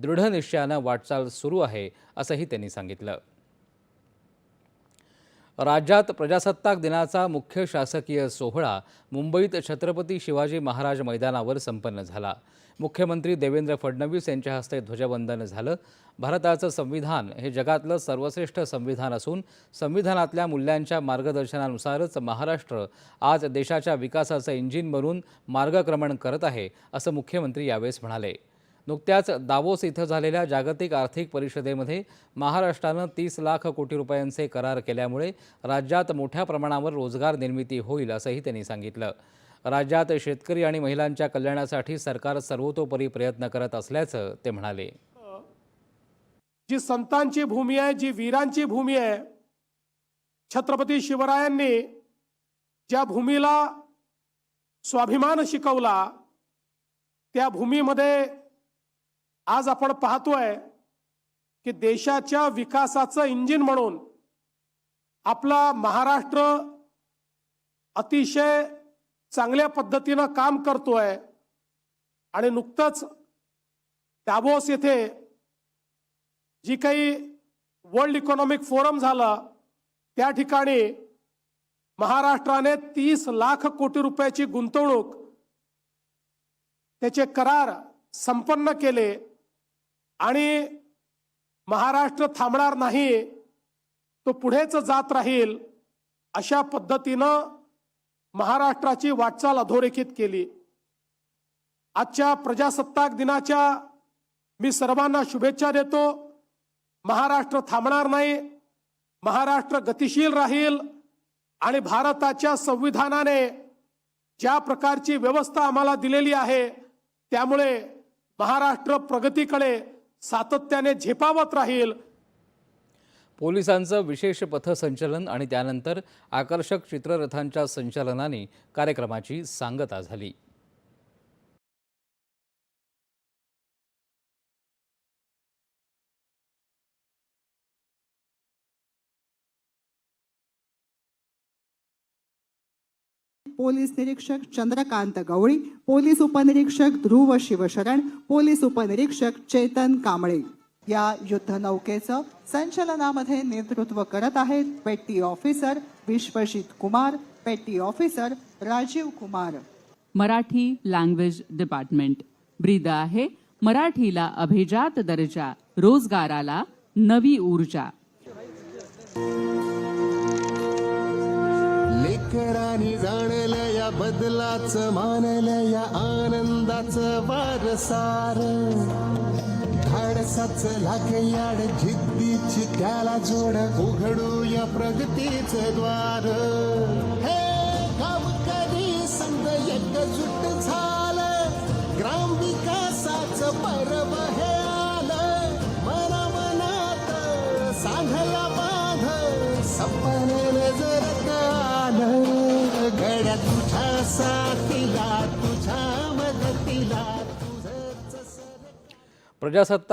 दृढ निश्चयाने वाटचाल सुरू आहे असंही त्यांनी सांगितलं। राज्यात प्रजासत्ताक दिनाचा मुख्य शासकीय सोहळा मुंबईत छत्रपती शिवाजी महाराज मैदानावर संपन्न झाला। मुख्यमंत्री देवेंद्र फडणवीस यांच्या हस्ते ध्वजवंदन झालं। भारताचं संविधान हे जगातलं सर्वश्रेष्ठ संविधान असून संविधानातल्या मूल्यांच्या मार्गदर्शनानुसारच महाराष्ट्र आज देशाच्या विकासाचं इंजिन बनून मार्गक्रमण करत आहे असं मुख्यमंत्री यावेळी म्हणाले। नुकत्याच दावोस इथं झालेल्या जागतिक आर्थिक परिषदेमध्ये महाराष्ट्रानं 30 लाख कोटी रुपयांचे करार केल्यामुळे राज्यात मोठ्या प्रमाणावर रोजगार निर्मिती होईल असंही त्यांनी सांगितलं। राज्यात शेतकरी आणि महिलांच्या कल्याणासाठी सरकार सर्वतोपरी प्रयत्न करत असल्याचं ते म्हणाले। जी संतांची भूमी आहे, जी वीरांची भूमी आहे, छत्रपती शिवरायांनी ज्या भूमीला स्वाभिमान शिकवला त्या भूमीमध्ये आज आपण पाहतोय की देशाच्या विकासाचं इंजिन म्हणून आपला महाराष्ट्र अतिशय चांगल्या पद्धतीने काम करतोय। आणि नुकतंच दावोस येथे जी काही वर्ल्ड इकॉनॉमिक फोरम झाला त्या ठिकाणी महाराष्ट्राने 30 लाख कोटी रुपयाची गुंतवणूक त्याचे करार संपन्न केले आणि महाराष्ट्र थांबणार नाही, तो पुढेच जात राहील अशा पद्धतीनं महाराष्ट्राची वाटचाल अधोरेखित केली। आजच्या प्रजासत्ताक दिनाच्या मी सर्वांना शुभेच्छा देतो। महाराष्ट्र थांबणार नाही, महाराष्ट्र गतिशील राहील आणि भारताच्या संविधानाने ज्या प्रकारची व्यवस्था आम्हाला दिलेली आहे त्यामुळे महाराष्ट्र प्रगतीकडे सातत्याने झेपावत राहील। पोलिसांचं विशेष पथसंचलन आणि त्यानंतर आकर्षक चित्ररथांच्या संचलनाने कार्यक्रमाची सांगता झाली। पोलीस निरीक्षक चंद्रकांत गवळी, पोलीस उपनिरीक्षक ध्रुव शिवशरण, पोलीस उपनिरीक्षक चेतन कांबळे या युद्धनौकेचं संचलनामध्ये नेतृत्व करत आहेत petty officer Vishwajit Kumar, petty officer Rajiv Kumar. Marathi language department ब्रीद आहे मराठीला अभिजात दर्जा, रोजगाराला नवी ऊर्जा। लेकरांनी जाणलं या बदलाचं, मानलं या आनंदाचं वारसार, धाडसाचं लाख याड, जिद्दीची त्याला जोड, उघडू या प्रगतीचं द्वार। हे गाव कधी संघ एकजूट झालं, ग्राम विकासाचं पर्व हे आलं, मनामनात सांधला बांध, सपने नजरत आलं, गड्या तुझ्या साथीला, तुझ्या मदतीला, तुझंच प्रजासत्ताक